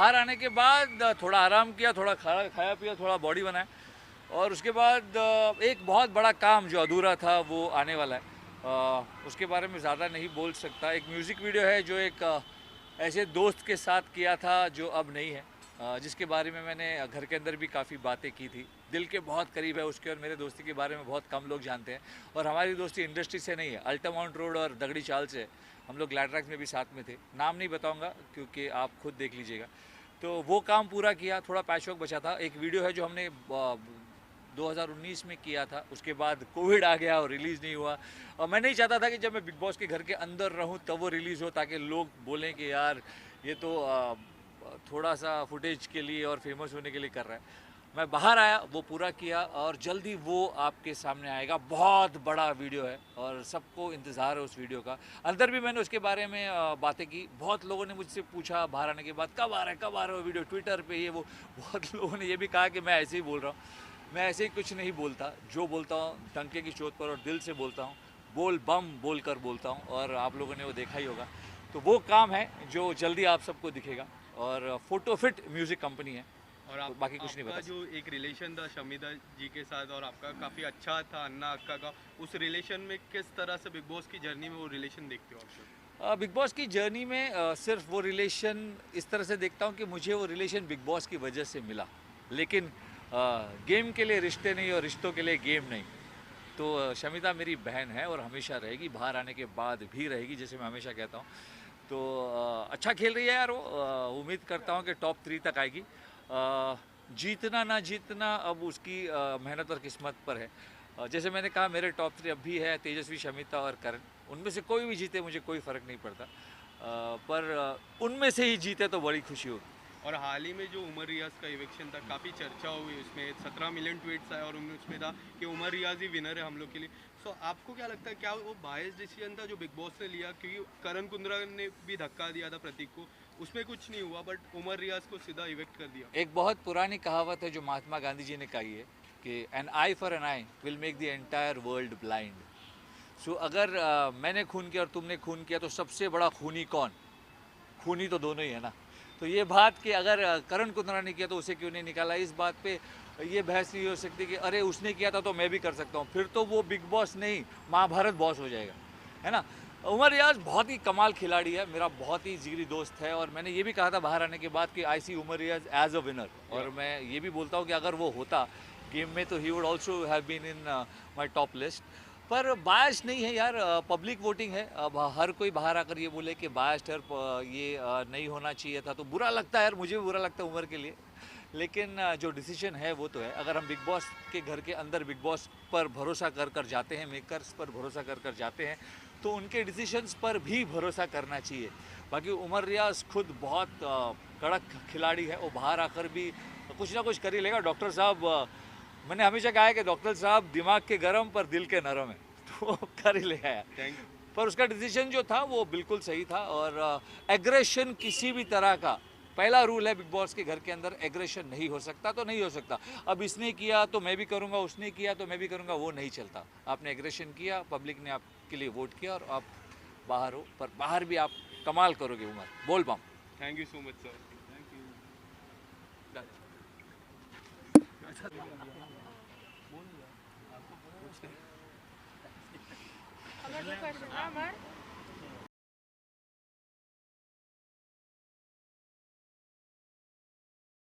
बाहर आने के बाद थोड़ा आराम किया, थोड़ा खाया पिया, थोड़ा बॉडी बनाया और उसके बाद एक बहुत बड़ा काम जो अधूरा था वो आने वाला है। उसके बारे में ज़्यादा नहीं बोल सकता। एक म्यूज़िक वीडियो है जो एक ऐसे दोस्त के साथ किया था जो अब नहीं है, जिसके बारे में मैंने घर के अंदर भी काफ़ी बातें की थी। दिल के बहुत करीब है उसके और मेरे दोस्ती के बारे में बहुत कम लोग जानते हैं और हमारी दोस्ती इंडस्ट्री से नहीं है, अल्टामाउंट रोड और दगड़ी चाल से। हम लोग ग्लैडरैक्स में भी साथ में थे, नाम नहीं बताऊंगा क्योंकि आप खुद देख लीजिएगा। तो वो काम पूरा किया, थोड़ा पैच वर्क बचा था। एक वीडियो है जो हमने 2019 में किया था, उसके बाद कोविड आ गया और रिलीज़ नहीं हुआ। और मैं नहीं चाहता था कि जब मैं बिग बॉस के घर के अंदर रहूं तब वो रिलीज़ हो, ताकि लोग बोलें कि यार ये तो थोड़ा सा फुटेज के लिए और फेमस होने के लिए कर रहा है। मैं बाहर आया, वो पूरा किया और जल्दी वो आपके सामने आएगा। बहुत बड़ा वीडियो है और सबको इंतज़ार है उस वीडियो का। अंदर भी मैंने उसके बारे में बातें की। बहुत लोगों ने मुझसे पूछा बाहर आने के बाद कब आ रहा है, कब आ रहा है वो वीडियो, ट्विटर पे ये वो। बहुत लोगों ने ये भी कहा कि मैं ऐसे ही बोल रहा हूँ। मैं ऐसे ही कुछ नहीं बोलता, जो बोलता हूँ डंके की चोट पर और दिल से बोलता हूँ। बोल बम बोल कर बोलता हूँ और आप लोगों ने वो देखा ही होगा। तो वो काम है जो जल्दी आप सबको दिखेगा और फोटो फिट म्यूज़िक कंपनी है। और तो आप बाकी कुछ नहीं आपका बता जो सकता। एक रिलेशन था शमीदा जी के साथ और आपका काफ़ी अच्छा था अन्ना अक्का का, उस रिलेशन में किस तरह से बिग बॉस की जर्नी में वो रिलेशन देखते हो आप सब? बिग बॉस की जर्नी में सिर्फ वो रिलेशन इस तरह से देखता हूँ कि मुझे वो रिलेशन बिग बॉस की वजह से मिला, लेकिन गेम के लिए रिश्ते नहीं और रिश्तों के लिए गेम नहीं। तो शमिता मेरी बहन है और हमेशा रहेगी, बाहर आने के बाद भी रहेगी, जैसे मैं हमेशा कहता हूँ। तो अच्छा खेल रही है यार वो। उम्मीद करता हूँ कि टॉप 3 तक आएगी। जीतना ना जीतना अब उसकी मेहनत और किस्मत पर है। जैसे मैंने कहा मेरे टॉप 3 अब भी है तेजस्वी, शमिता और करण। उनमें से कोई भी जीते मुझे कोई फ़र्क नहीं पड़ता, पर उनमें से ही जीते तो बड़ी खुशी होगी। और हाल ही में जो उमर रियाज का इवेक्शन था, काफ़ी चर्चा हुई उसमें, 17 मिलियन ट्वीट्स आए और उनमें उसमें था कि उमर रियाज ही विनर है हम लोग के लिए। सो आपको क्या लगता है, क्या वो बायस डिसीजन था जो बिग बॉस ने लिया? क्योंकि करण कुंद्रा ने भी धक्का दिया था प्रतीक को, उसमें कुछ नहीं हुआ बट उमर रियाज को सीधा इवेक्ट कर दिया। एक बहुत पुरानी कहावत है जो महात्मा गांधी जी ने कही है कि an eye for an eye will make the entire world blind. So अगर मैंने खून किया और तुमने खून किया तो सबसे बड़ा खूनी कौन? खूनी तो दोनों ही है ना। तो ये बात कि अगर करण कुंद्रा ने किया तो उसे क्यों नहीं निकाला, इस बात पे ये बहस नहीं हो सकती कि अरे उसने किया था तो मैं भी कर सकता हूँ। फिर तो वो बिग बॉस नहीं, महाभारत बॉस हो जाएगा, है ना। उमर रियाज बहुत ही कमाल खिलाड़ी है, मेरा बहुत ही जिगरी दोस्त है और मैंने ये भी कहा था बाहर आने के बाद कि आई सी उमर रियाज एज अ विनर। और मैं ये भी बोलता हूँ कि अगर वो होता गेम में तो ही would also have been in my top list. पर बायस नहीं है यार, पब्लिक वोटिंग है। अब हर कोई बाहर आकर ये बोले कि बायस्ड है, ये नहीं होना चाहिए था, तो बुरा लगता है यार, मुझे भी बुरा लगता है उम्र के लिए। लेकिन जो डिसीजन है वो तो है। अगर हम बिग बॉस के घर के अंदर बिग बॉस पर भरोसा कर कर जाते हैं, मेकर्स पर भरोसा कर कर जाते हैं, तो उनके डिसीजंस पर भी भरोसा करना चाहिए। बाकी उमर रियाज खुद बहुत कड़क खिलाड़ी है, वो बाहर आकर भी कुछ ना कुछ कर ही लेगा। डॉक्टर साहब, मैंने हमेशा कहा है कि डॉक्टर साहब दिमाग के गरम पर दिल के नरम है, तो वो कर ही लेगा यार। थैंक पर उसका डिसीजन जो था वो बिल्कुल सही था। और एग्रेशन किसी भी तरह का, पहला रूल है बिग बॉस के घर के अंदर, एग्रेशन नहीं हो सकता तो नहीं हो सकता। अब इसने किया तो मैं भी करूंगा, उसने किया तो मैं भी करूंगा, वो नहीं चलता। आपने एग्रेशन किया, पब्लिक ने आपके लिए वोट किया और आप बाहर हो, पर बाहर भी आप कमाल करोगे उमर, बोल बम। Thank you so much sir. Thank আমার তো question আমার